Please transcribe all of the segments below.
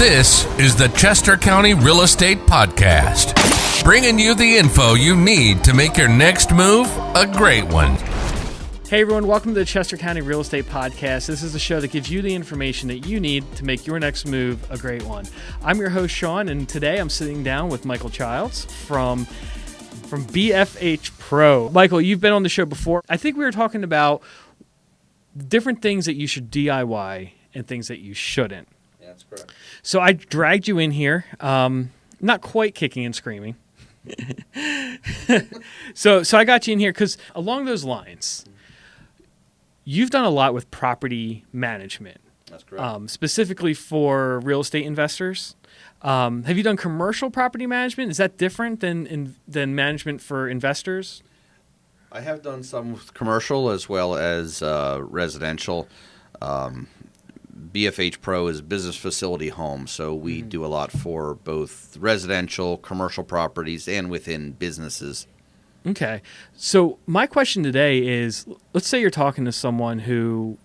This is the Chester County Real Estate Podcast, bringing you the info you need to make your next move a great one. Hey everyone, welcome to the Chester County Real Estate Podcast. This is the show that gives you the information that you need to make your next move a great one. I'm your host, Sean, and today I'm sitting down with Michael Childs from BFH Pro. Michael, you've been on the show before. I think we were talking about different things that you should DIY and things that you shouldn't. Yeah, that's correct. So I dragged you in here, not quite kicking and screaming. So I got you in here because along those lines, you've done a lot with property management. That's correct. Specifically for real estate investors. Have you done commercial property management? Is that different than management for investors? I have done some with commercial as well as residential. BFH Pro is business facility home, so we do a lot for both residential, commercial properties, and within businesses. Okay. So my question today is, let's say you're talking to someone who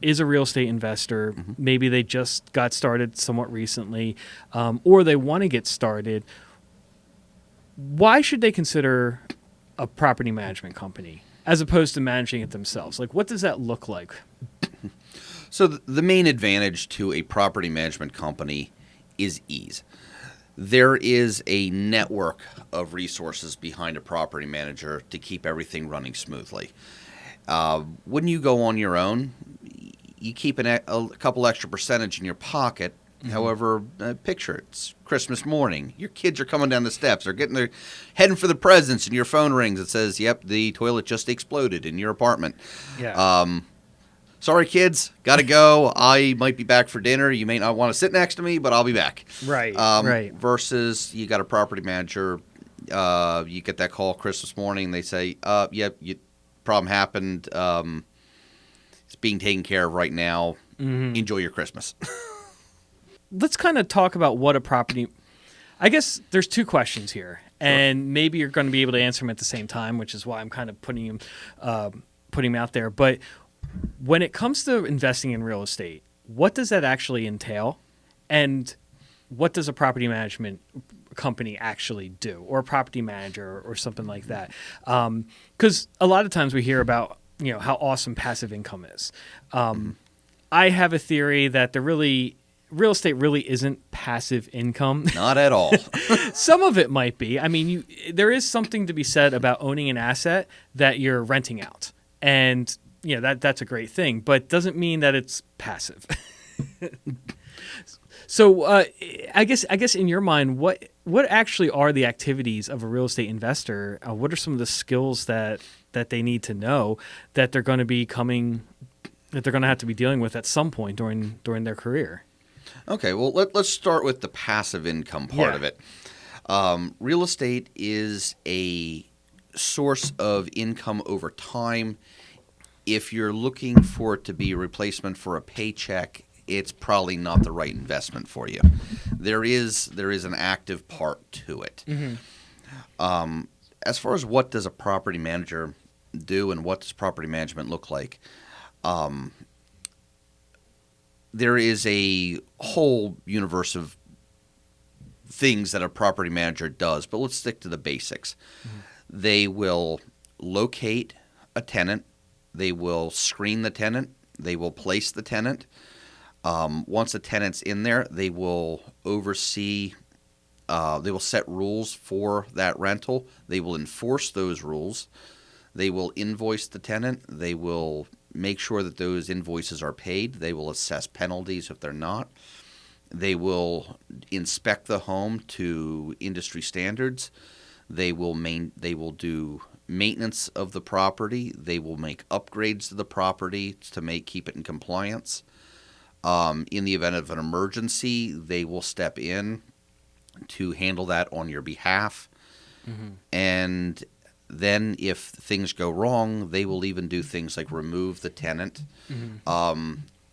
is a real estate investor. Mm-hmm. Maybe they just got started somewhat recently, or they want to get started. Why should they consider a property management company as opposed to managing it themselves? Like, what does that look like? So the main advantage to a property management company is ease. There is a network of resources behind a property manager to keep everything running smoothly. When you go on your own, you keep a couple extra percentage in your pocket. Mm-hmm. However, picture it's Christmas morning. Your kids are coming down the steps. They're heading for the presents, and your phone rings. It says, "Yep, the toilet just exploded in your apartment." Yeah. Sorry, kids, got to go. I might be back for dinner. You may not want to sit next to me, but I'll be back. Right, right. Versus you got a property manager, you get that call Christmas morning. They say, problem happened. It's being taken care of right now. Mm-hmm. Enjoy your Christmas. Let's kind of talk about what a property – I guess there's two questions here, and maybe you're going to be able to answer them at the same time, which is why I'm kind of putting them out there. But – when it comes to investing in real estate, what does that actually entail? And what does a property management company actually do, or a property manager or something like that? Because a lot of times we hear about, how awesome passive income is. I have a theory that real estate really isn't passive income. Not at all. Some of it might be. I mean, there is something to be said about owning an asset that you're renting out. And that's a great thing, but doesn't mean that it's passive. So I guess in your mind, what actually are the activities of a real estate investor? What are some of the skills that they need to know that they're going to have to be dealing with at some point during their career? Okay, well let's start with the passive income part of it. Real estate is a source of income over time. If you're looking for it to be a replacement for a paycheck, it's probably not the right investment for you. There is an active part to it. Mm-hmm. As far as what does a property manager do and what does property management look like, there is a whole universe of things that a property manager does, but let's stick to the basics. Mm-hmm. They will locate a tenant. They will screen the tenant. They will place the tenant. Once a tenant's in there, they will oversee, they will set rules for that rental. They will enforce those rules. They will invoice the tenant. They will make sure that those invoices are paid. They will assess penalties if they're not. They will inspect the home to industry standards. They will do maintenance of the property. They will make upgrades to the property to keep it in compliance. In the event of an emergency, they will step in to handle that on your behalf. Mm-hmm. And then if things go wrong, they will even do things like remove the tenant,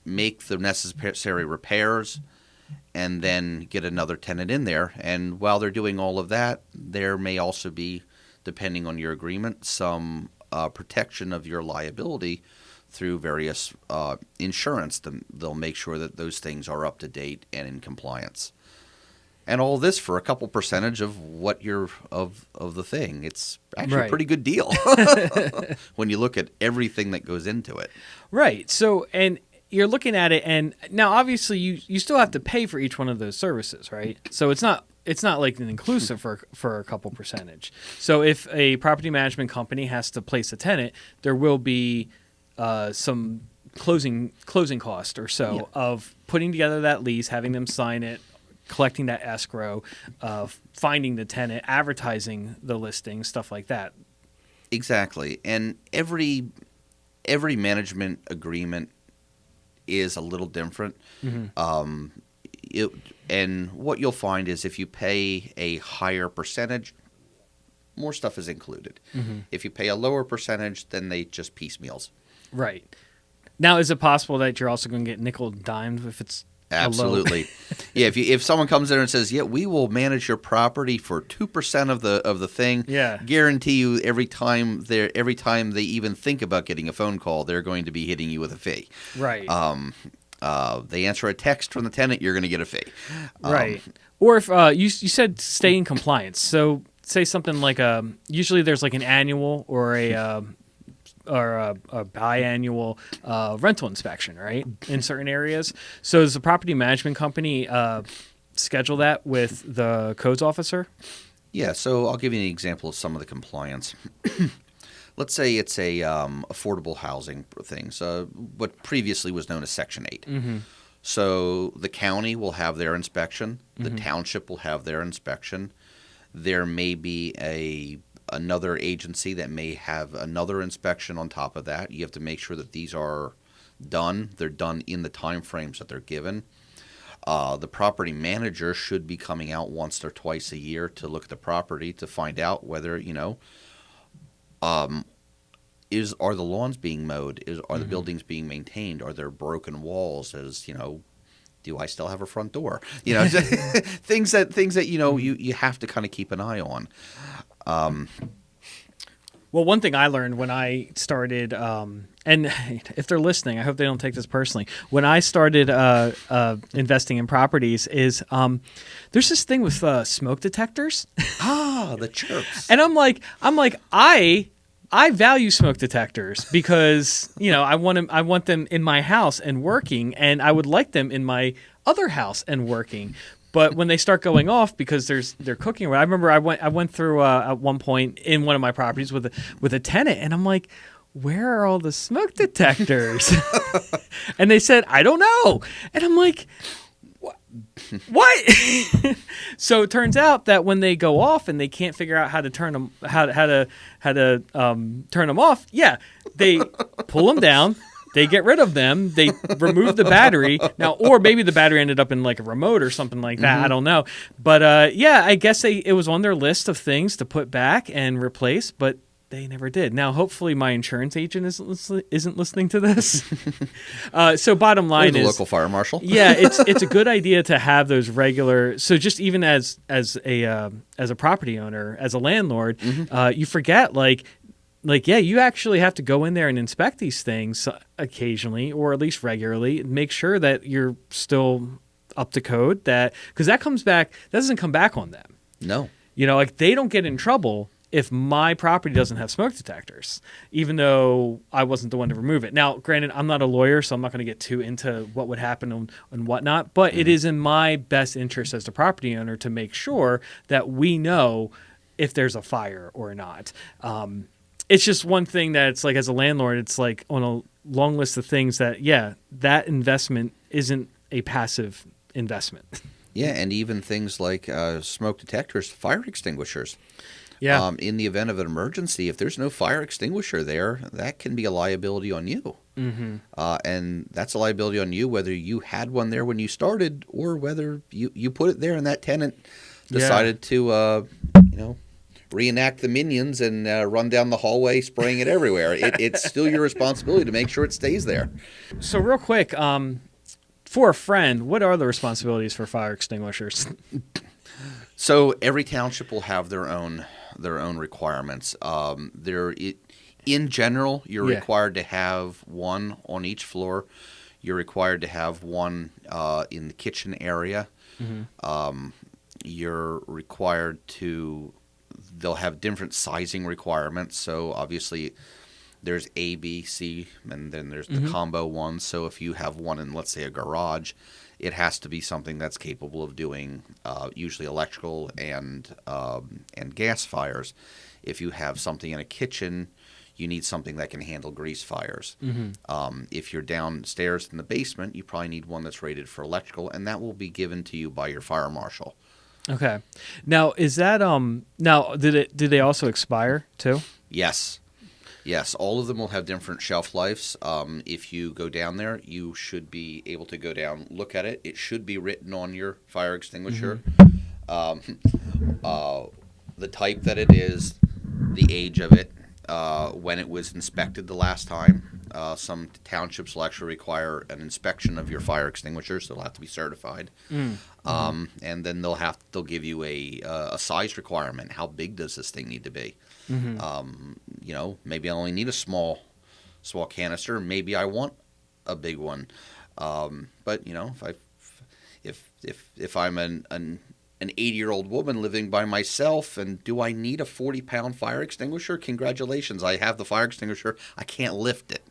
make the necessary repairs, and then get another tenant in there. And while they're doing all of that, there may also be, depending on your agreement, some protection of your liability through various insurance. They'll make sure that those things are up to date and in compliance. And all this for a couple percentage of what you're of the thing. It's actually a pretty good deal when you look at everything that goes into it. Right. So, and you're looking at it, and now obviously you still have to pay for each one of those services, right? So it's not like an inclusive for a couple percentage. So if a property management company has to place a tenant, there will be some closing cost or so of putting together that lease, having them sign it, collecting that escrow, finding the tenant, advertising the listing, stuff like that. Exactly. And every management agreement is a little different. Mm-hmm. And what you'll find is if you pay a higher percentage, more stuff is included. Mm-hmm. If you pay a lower percentage, then they just piecemeals. Right. Now, is it possible that you're also going to get nickel and dimed if it's absolutely? Yeah. If someone comes there and says, "Yeah, we will manage your property for 2% of the thing," guarantee you every time they even think about getting a phone call, they're going to be hitting you with a fee. Right. They answer a text from the tenant, you're going to get a fee. Right. Or if you said stay in compliance, so say something like usually there's like an annual or a biannual rental inspection, right, in certain areas. So does the property management company schedule that with the codes officer? Yeah, so I'll give you an example of some of the compliance. Let's say it's a affordable housing thing, so what previously was known as Section 8. Mm-hmm. So the county will have their inspection. The mm-hmm. township will have their inspection. There may be another agency that may have another inspection on top of that. You have to make sure that these are done. They're done in the time frames that they're given. The property manager should be coming out once or twice a year to look at the property to find out whether, are the lawns being mowed? Are mm-hmm. the buildings being maintained? Are there broken walls? Do I still have a front door? Things that you have to kind of keep an eye on. Well, one thing I learned when I started, and if they're listening, I hope they don't take this personally. When I started investing in properties, is there's this thing with smoke detectors. The chirps. And I'm like, I value smoke detectors because I want them in my house and working, and I would like them in my other house and working. But when they start going off because they're cooking, I remember I went through at one point in one of my properties with a tenant, and I'm like, where are all the smoke detectors? And they said, I don't know. And I'm like, what? So it turns out that when they go off and they can't figure out how to turn them, how to turn them off, they pull them down. They get rid of them. They remove the battery now, or maybe the battery ended up in like a remote or something like that. Mm-hmm. I don't know, but I guess it was on their list of things to put back and replace, but they never did. Now, hopefully, my insurance agent isn't listening to this. So, bottom line is the local fire marshal. Yeah, it's a good idea to have those regular. So, just even as a property owner, as a landlord, mm-hmm. You forget you actually have to go in there and inspect these things occasionally, or at least regularly, and make sure that you're still up to code. Because that doesn't come back on them. No, they don't get in trouble if my property doesn't have smoke detectors, even though I wasn't the one to remove it. Now, granted, I'm not a lawyer, so I'm not going to get too into what would happen and whatnot, but it is in my best interest as the property owner to make sure that we know if there's a fire or not. It's just one thing that it's like, as a landlord, it's like on a long list of things that, that investment isn't a passive investment. Yeah, and even things like smoke detectors, fire extinguishers. Yeah. In the event of an emergency, if there's no fire extinguisher there, that can be a liability on you. Mm-hmm. And that's a liability on you whether you had one there when you started or whether you put it there and that tenant decided to, reenact the Minions and run down the hallway spraying it everywhere. It's still your responsibility to make sure it stays there. So real quick, for a friend, what are the responsibilities for fire extinguishers? So every township will have their own requirements. In general, you're Yeah. required to have one on each floor. You're required to have one in the kitchen area. You're required to. They'll have different sizing requirements. So obviously, there's A, B, C, and then there's the combo one. So if you have one in, let's say, a garage, it has to be something that's capable of doing usually electrical and gas fires. If you have something in a kitchen, you need something that can handle grease fires. If you're downstairs in the basement, you probably need one that's rated for electrical, and that will be given to you by your fire marshal. Okay. Now, is that now did they also expire too? Yes. Yes, all of them will have different shelf lives. If you go down there, you should be able to go down, look at it. It should be written on your fire extinguisher. The type that it is, the age of it, when it was inspected the last time. Some townships will actually require an inspection of your fire extinguishers. They'll have to be certified. And then they'll give you a size requirement. How big does this thing need to be? Maybe I only need a small canister. Maybe I want a big one. But if I'm an 80-year-old woman living by myself, and do I need a 40-pound fire extinguisher? Congratulations, I have the fire extinguisher. I can't lift it.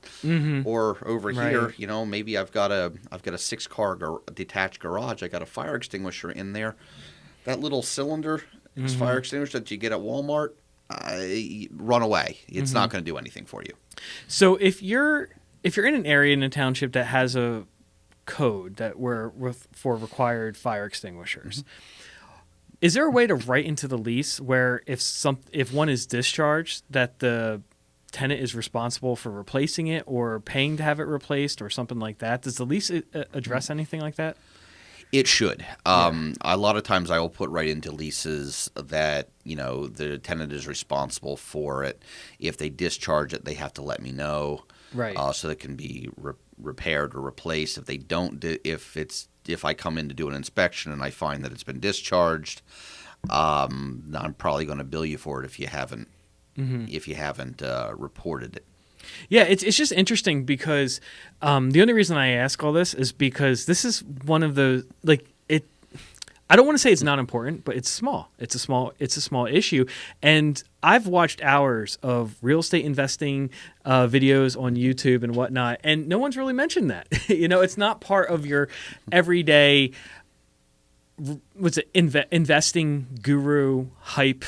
Or over here, maybe I've got a 6-car detached garage. I got a fire extinguisher in there. That little cylinder fire extinguisher that you get at Walmart, run away. It's not going to do anything for you. So if you're in an area in a township that has a code that for required fire extinguishers, is there a way to write into the lease where if one is discharged, that the tenant is responsible for replacing it or paying to have it replaced or something like that? Does the lease address anything like that? It should. A lot of times I will put right into leases that, the tenant is responsible for it. If they discharge it, they have to let me know. Right. So that it can be repaired or replaced. If they don't, if I come in to do an inspection and I find that it's been discharged, I'm probably going to bill you for it if you haven't reported it. Yeah, it's just interesting because the only reason I ask all this is because this is one of the I don't want to say it's not important, but it's small. It's a small issue, and I've watched hours of real estate investing videos on YouTube and whatnot, and no one's really mentioned that. It's not part of your everyday. What's it? Investing guru hype,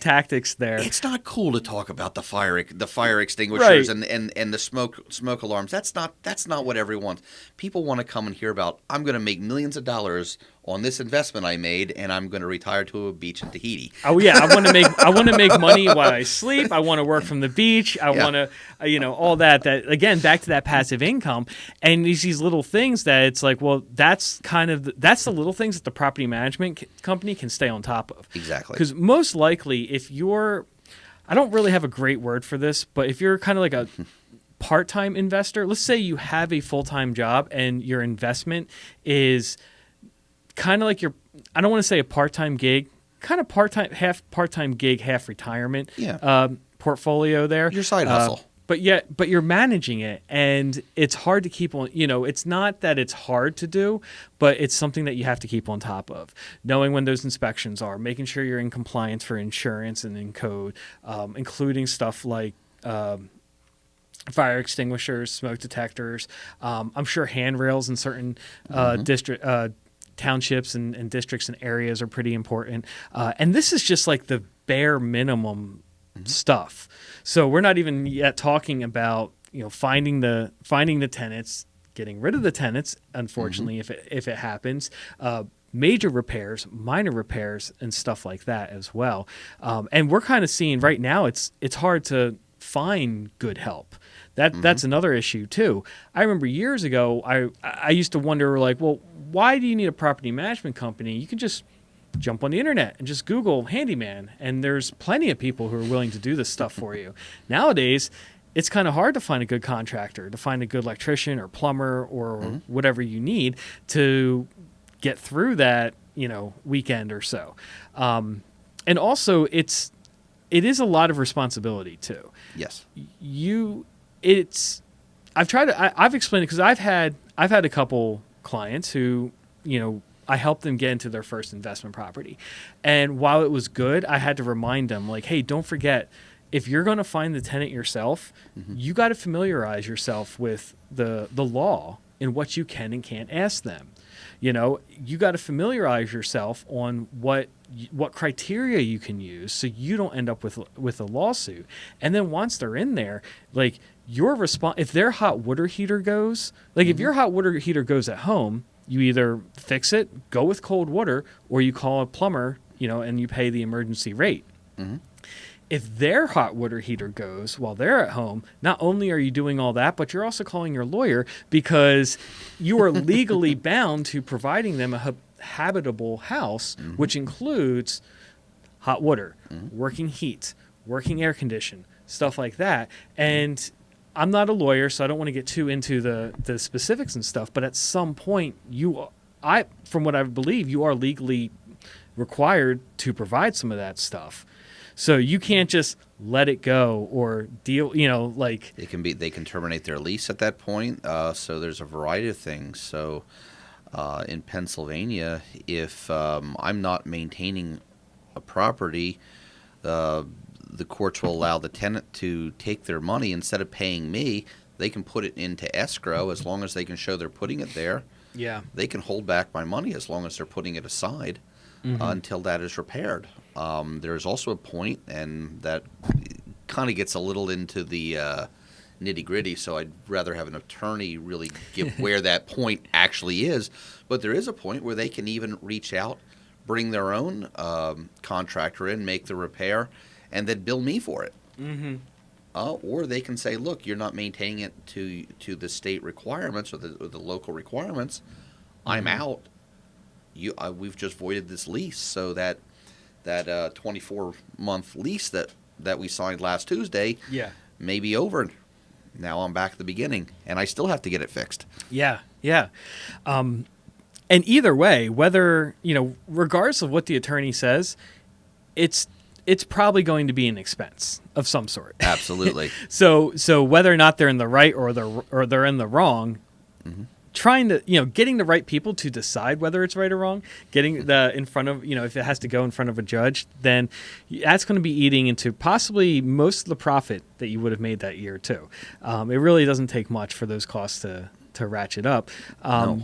tactics there. It's not cool to talk about the fire extinguishers Right. and the smoke alarms. That's not what everyone wants. People want to come and hear about. I'm going to make millions of dollars on this investment I made, and I'm going to retire to a beach in Tahiti. Oh yeah, I want to make money while I sleep. I want to work from the beach. I want to, all that. That again, back to that passive income, and these little things that it's like, well, that's the little things that the property management company can stay on top of. Exactly. Because most likely, if you're, I don't really have a great word for this, but if you're kind of like a part-time investor, let's say you have a full-time job and your investment is kind of like I don't want to say a part-time gig, kind of half part-time gig, half retirement portfolio there. Your side hustle. But you're managing it, and it's hard to keep on. It's not that it's hard to do, but it's something that you have to keep on top of. Knowing when those inspections are, making sure you're in compliance for insurance and in code, including stuff like fire extinguishers, smoke detectors. I'm sure handrails in certain townships and districts and areas are pretty important. And this is just like the bare minimum stuff. So we're not even yet talking about finding the tenants, getting rid of the tenants. Unfortunately, if it happens, major repairs, minor repairs, and stuff like that as well. And we're kind of seeing right now it's hard to find good help. That's another issue too. I remember years ago I used to wonder well, why do you need a property management company? You can just jump on the internet and just Google handyman, and there's plenty of people who are willing to do this stuff for you. Nowadays, it's kind of hard to find a good contractor, to find a good electrician or plumber or whatever you need to get through that, weekend or so. And also, it's it is a lot of responsibility too. Yes. I've explained it because I've had a couple clients who, I helped them get into their first investment property. And while it was good, I had to remind them, like, hey, don't forget, if you're going to find the tenant yourself, you got to familiarize yourself with the law and what you can and can't ask them. You got to familiarize yourself on what criteria you can use so you don't end up with a lawsuit. And then once they're in there, like, your response, if their hot water heater goes, like if your hot water heater goes at home, you either fix it, go with cold water, or you call a plumber, and you pay the emergency rate. If their hot water heater goes while they're at home, not only are you doing all that, but you're also calling your lawyer because you are legally bound to providing them a habitable house, which includes hot water, working heat, working air condition, stuff like that. And I'm not a lawyer, so I don't want to get too into the specifics and stuff, but at some point, from what I believe, you are legally required to provide some of that stuff. So you can't just let it go or deal, like... They can terminate their lease at that point, so there's a variety of things. So in Pennsylvania, if I'm not maintaining a property, the courts will allow the tenant to take their money. Instead of paying me, they can put it into escrow as long as they can show they're putting it there. Yeah. They can hold back my money as long as they're putting it aside until that is repaired. There's also a point, and that kind of gets a little into the nitty-gritty, so I'd rather have an attorney really give where that point actually is. But there is a point where they can even reach out, bring their own contractor in, make the repair, and then bill me for it. Or they can say, look, you're not maintaining it to the state requirements or the local requirements. I'm out. We've just voided this lease, so that 24-month lease that we signed last Tuesday may be over. Now I'm back at the beginning, and I still have to get it fixed. Yeah. And either way, whether, regardless of what the attorney says, it's probably going to be an expense of some sort. Absolutely. So whether or not they're in the right or they're in the wrong, trying to, getting the right people to decide whether it's right or wrong, getting in front of, if it has to go in front of a judge, then that's going to be eating into possibly most of the profit that you would have made that year too. It really doesn't take much for those costs to ratchet up. No.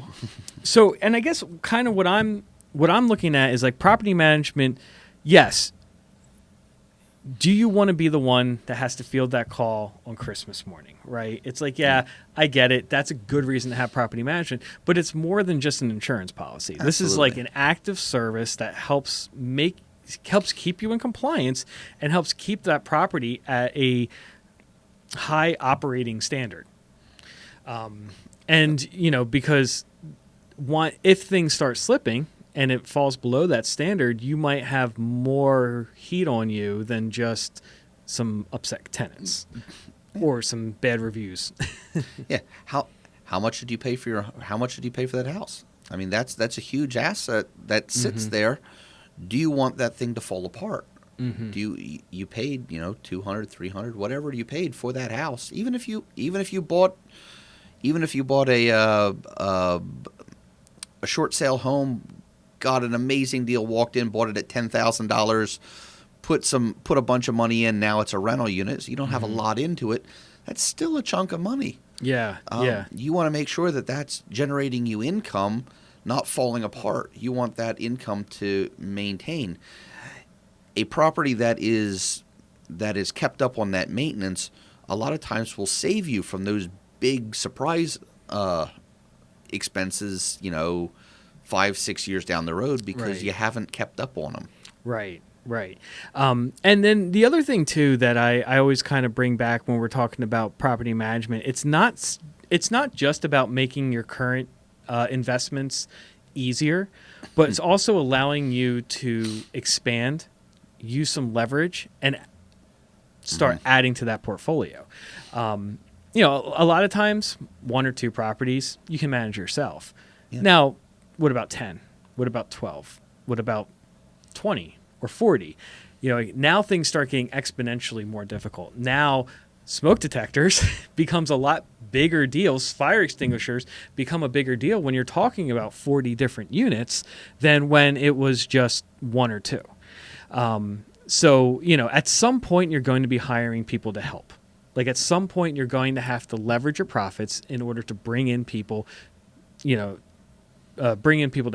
So, and I guess kind of what I'm looking at is like property management. Yes. Do you want to be the one that has to field that call on Christmas morning, right? It's like, yeah, I get it. That's a good reason to have property management, but it's more than just an insurance policy. Absolutely. This is like an active service that helps keep you in compliance and helps keep that property at a high operating standard. Because if things start slipping and it falls below that standard, you might have more heat on you than just some upset tenants or some bad reviews. Yeah. How much did you pay for that house? I mean, that's a huge asset that sits there. Do you want that thing to fall apart? Do you paid, $200, $300, whatever you paid for that house, even if you bought a short sale home, got an amazing deal, walked in, bought it at $10,000, put a bunch of money in, now it's a rental unit, so you don't have a lot into it. That's still a chunk of money. Yeah. You want to make sure that that's generating you income, not falling apart. You want that income to maintain. A property that is kept up on that maintenance, a lot of times will save you from those big surprise expenses, 5-6 years down the road because you haven't kept up on them. Right. And then the other thing too that I always kind of bring back when we're talking about property management, it's not just about making your current investments easier, but it's also allowing you to expand, use some leverage, and start adding to that portfolio. A lot of times, 1 or 2 properties you can manage yourself. Yeah. Now, what about 10? What about 12? What about 20 or 40? Like now things start getting exponentially more difficult. Now smoke detectors becomes a lot bigger deals. Fire extinguishers become a bigger deal when you're talking about 40 different units than when it was just one or two. So, at some point you're going to be hiring people to help. Like at some point you're going to have to leverage your profits in order to bring in people, to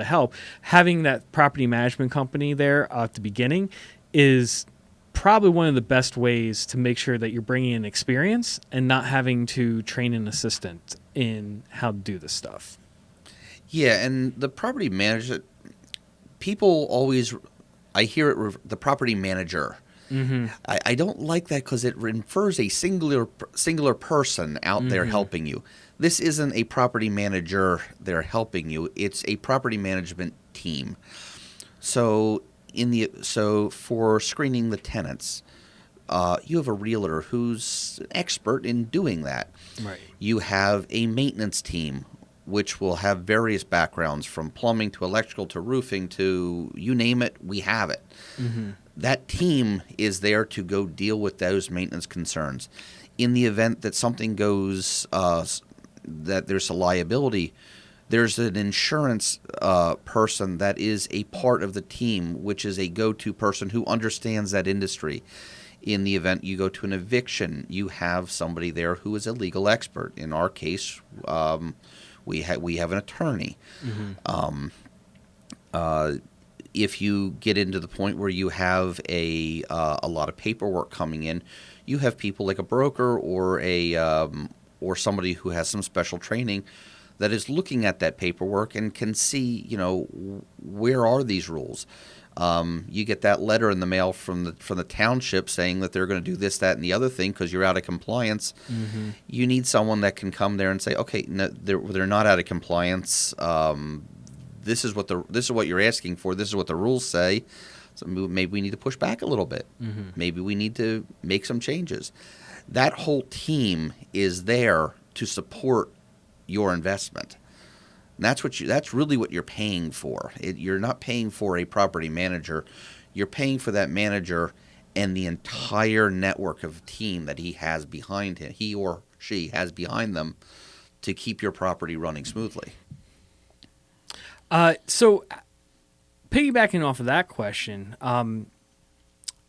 help. Having that property management company there at the beginning is probably one of the best ways to make sure that you're bringing in experience and not having to train an assistant in how to do this stuff. Yeah, and the property manager, people always, I hear it, the property manager. Mm-hmm. I don't like that because it infers a singular person out there helping you. This isn't a property manager there helping you. It's a property management team. So for screening the tenants, you have a realtor who's an expert in doing that. Right. You have a maintenance team, which will have various backgrounds from plumbing to electrical to roofing to you name it, we have it. Mm-hmm. That team is there to go deal with those maintenance concerns. In the event that something goes, that there's a liability, there's an insurance person that is a part of the team, which is a go-to person who understands that industry. In the event you go to an eviction, you have somebody there who is a legal expert. In our case, we have an attorney. Mm-hmm. If you get into the point where you have a lot of paperwork coming in, you have people like a broker or somebody who has some special training that is looking at that paperwork and can see, where are these rules. You get that letter in the mail from the township saying that they're going to do this, that, and the other thing because you're out of compliance. Mm-hmm. You need someone that can come there and say, okay, no, they're not out of compliance. This is what you're asking for. This is what the rules say. So maybe we need to push back a little bit. Mm-hmm. Maybe we need to make some changes. That whole team is there to support your investment. And that's really what you're paying for. You're not paying for a property manager. You're paying for that manager and the entire network of team that he has behind him, he or she has behind them to keep your property running smoothly. So piggybacking off of that question,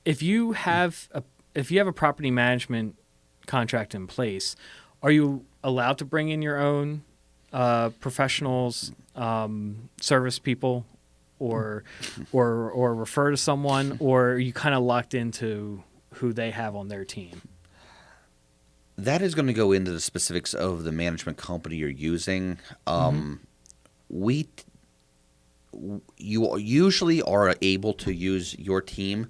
if you have a property management contract in place, are you allowed to bring in your own professionals, service people, or refer to someone, or are you kind of locked into who they have on their team? That is going to go into the specifics of the management company you're using. You usually are able to use your team.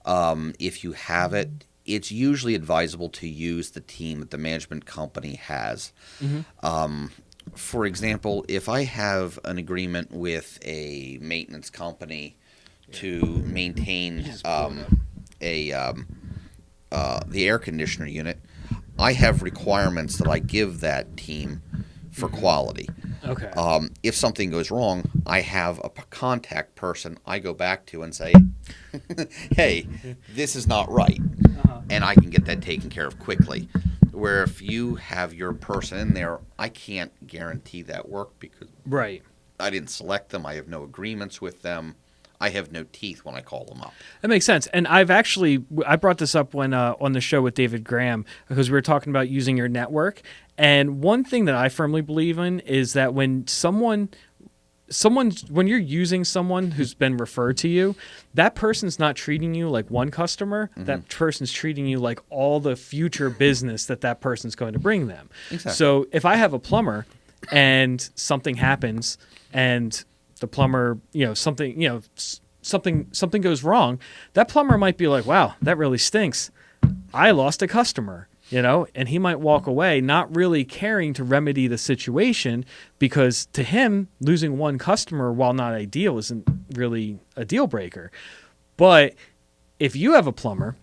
If you have it, it's usually advisable to use the team that the management company has. Mm-hmm. For example, if I have an agreement with a maintenance company to maintain the air conditioner unit, I have requirements that I give that team for quality. Okay. If something goes wrong, I have a contact person I go back to and say, hey, this is not right. And I can get that taken care of quickly. Where if you have your person in there, I can't guarantee that work because I didn't select them. I have no agreements with them. I have no teeth when I call them up. That makes sense. And I brought this up when on the show with David Graham because we were talking about using your network. And one thing that I firmly believe in is that when when you're using someone who's been referred to you, that person's not treating you like one customer. Mm-hmm. That person's treating you like all the future business that person's going to bring them. Exactly. So if I have a plumber and something happens and the plumber, something goes wrong, that plumber might be like, wow, that really stinks. I lost a customer. And he might walk away not really caring to remedy the situation because to him, losing one customer, while not ideal, isn't really a deal breaker. But if you have a plumber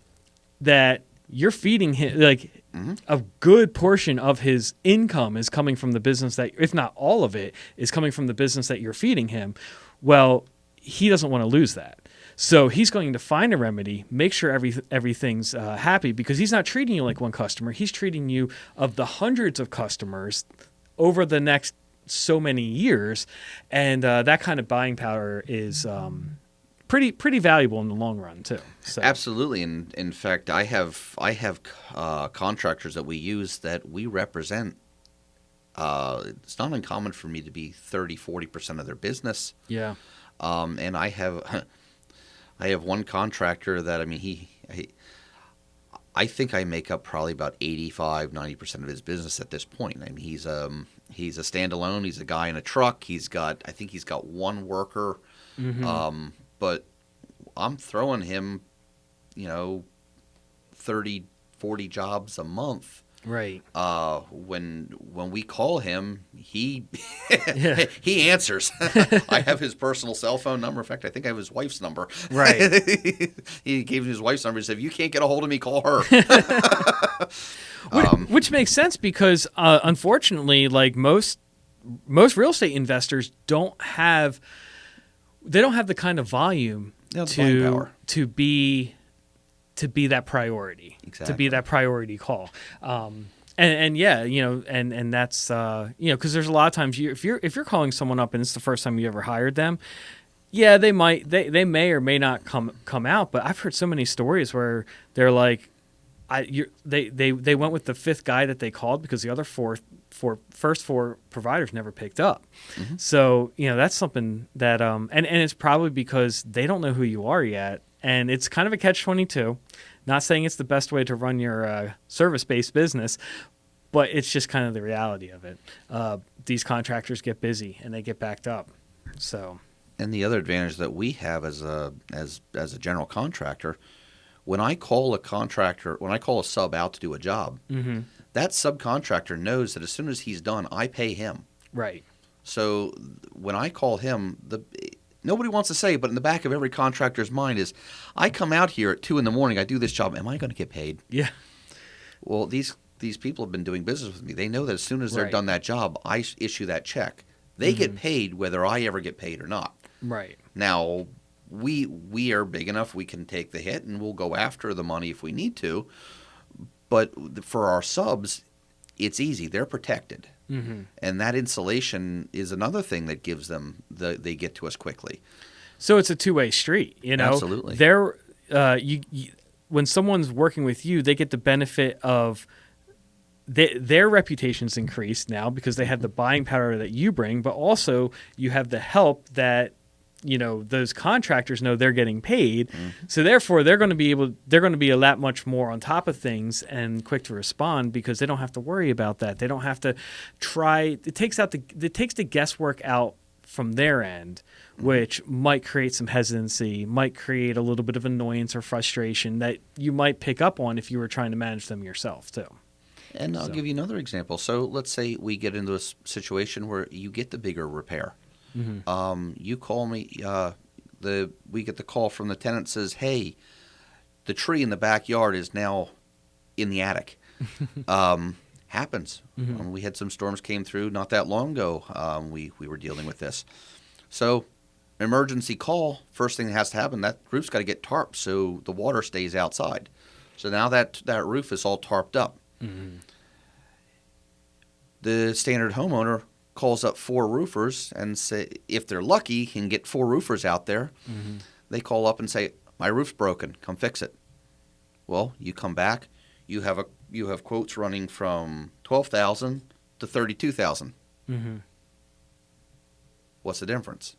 that you're feeding him, like a good portion of his income is coming from the business that, if not all of it, is coming from the business that you're feeding him, well, he doesn't want to lose that. So he's going to find a remedy, make sure everything's happy, because he's not treating you like one customer. He's treating you of the hundreds of customers over the next so many years, and that kind of buying power is pretty valuable in the long run too. So. Absolutely, and in fact, I have contractors that we use that we represent. It's not uncommon for me to be 30-40% of their business. Yeah. And I have one contractor that, I mean, I think I make up probably about 85-90% of his business at this point. I mean, he's a standalone. He's a guy in a truck. I think he's got one worker. Mm-hmm. But I'm throwing him, 30, 40 jobs a month. Right. When we call him, he Yeah. he answers. I have his personal cell phone number. In fact, I think I have his wife's number. Right. He gave me his wife's number. He said, "If you can't get a hold of me, call her." Which makes sense because, unfortunately, like most real estate investors don't have the kind of volume Yeah, the buying power. to be that priority, Exactly. to be that priority call. And yeah, and that's because there's a lot of times if you're calling someone up and it's the first time you ever hired them, yeah, they may or may not come out. But I've heard so many stories where they're like, they went with the fifth guy that they called because the other first four providers never picked up. Mm-hmm. So that's something that and it's probably because they don't know who you are yet. And it's kind of a catch-22. Not saying it's the best way to run your service-based business, but it's just kind of the reality of it. These contractors get busy and they get backed up. So, And the other advantage that we have as a general contractor, when I call a sub out to do a job, mm-hmm. that subcontractor knows that as soon as he's done, I pay him. Right. So when I call him, nobody wants to say, but in the back of every contractor's mind is, I come out here at 2 a.m, I do this job, am I going to get paid? Yeah. Well, these people have been doing business with me. They know that as soon as they're done that job, I issue that check. They Mm-hmm. get paid whether I ever get paid or not. Right. Now, we are big enough, we can take the hit and we'll go after the money if we need to. But for our subs, it's easy. They're protected. Mm-hmm. And that insulation is another thing that gives them they get to us quickly. So it's a two-way street, Absolutely. They're when someone's working with you, they get the benefit of their reputation's increased now because they have the buying power that you bring, but also you have the help that those contractors know they're getting paid. Mm-hmm. So therefore they're going to be a lot much more on top of things and quick to respond because they don't have to worry about that. They don't have to try. It takes the guesswork out from their end, which might create some hesitancy, might create a little bit of annoyance or frustration that you might pick up on if you were trying to manage them yourself too. And I'll give you another example. So let's say we get into a situation where you get the bigger repair. Mm-hmm. You call me. We get the call from the tenant that says, "Hey, the tree in the backyard is now in the attic." Happens. Mm-hmm. We had some storms came through not that long ago. We were dealing with this. So, emergency call. First thing that has to happen, that roof's got to get tarped so the water stays outside. So now that roof is all tarped up. Mm-hmm. The standard homeowner calls up 4 roofers and say, if they're lucky, can get 4 roofers out there. Mm-hmm. They call up and say, "My roof's broken. Come fix it." Well, you come back. You have quotes running from $12,000 to $32,000. Mm-hmm. What's the difference?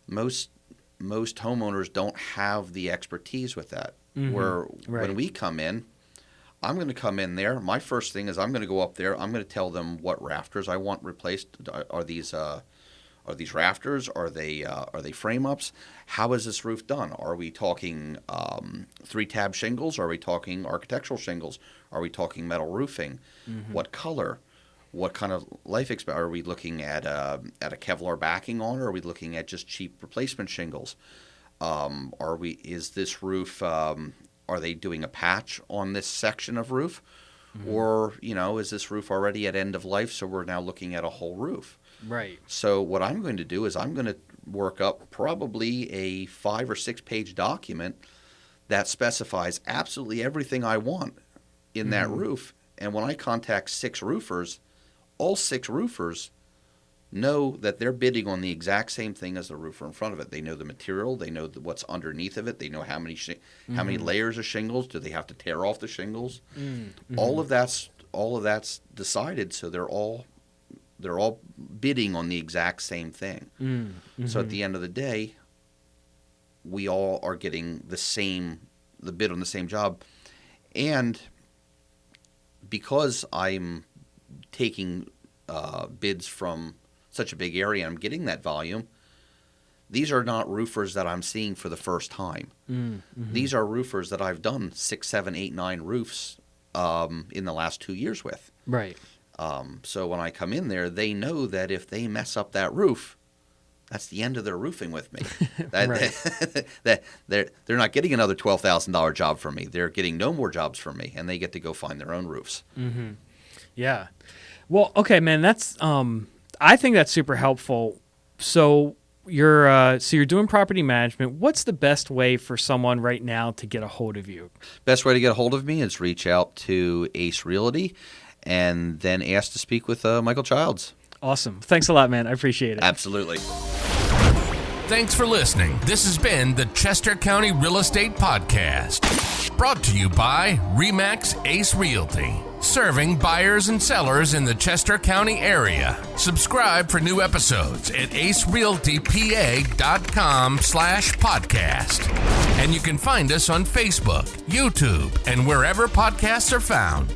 Most homeowners don't have the expertise with that. Mm-hmm. When we come in, I'm going to come in there. My first thing is I'm going to go up there. I'm going to tell them what rafters I want replaced. Are these rafters? Are they frame ups? How is this roof done? Are we talking 3-tab shingles? Are we talking architectural shingles? Are we talking metal roofing? Mm-hmm. What color? What kind of life expectancy? Are we looking at a Kevlar backing on, or are we looking at just cheap replacement shingles? Is this roof? Are they doing a patch on this section of roof? Mm-hmm. Or, is this roof already at end of life, so we're now looking at a whole roof? Right. So what I'm going to do is I'm going to work up probably a 5 or 6 page document that specifies absolutely everything I want in that roof. And when I contact 6 roofers, all 6 roofers know that they're bidding on the exact same thing as the roofer in front of it. They know the material, they know what's underneath of it, they know how many layers of shingles, do they have to tear off the shingles. All of that's decided, so they're all bidding on the exact same thing. So at the end of the day, we all are getting the bid on the same job. And because I'm taking bids from such a big area, I'm getting that volume, these are not roofers that I'm seeing for the first time. These are roofers that I've done 6, 7, 8, 9 roofs in the last 2 years with. Right. So when I come in there, they know that if they mess up that roof, that's the end of their roofing with me. That they're not getting another $12,000 job from me. They're getting no more jobs from me, and they get to go find their own roofs. Yeah. Well, okay, man. That's I think that's super helpful. So you're doing property management. What's the best way for someone right now to get a hold of you? Best way to get a hold of me is reach out to Ace Realty, and then ask to speak with Michael Childs. Awesome. Thanks a lot, man. I appreciate it. Absolutely. Thanks for listening. This has been the Chester County Real Estate Podcast, brought to you by RE/MAX Ace Realty, serving buyers and sellers in the Chester County area. Subscribe for new episodes at acerealtypa.com/podcast. And you can find us on Facebook, YouTube, and wherever podcasts are found.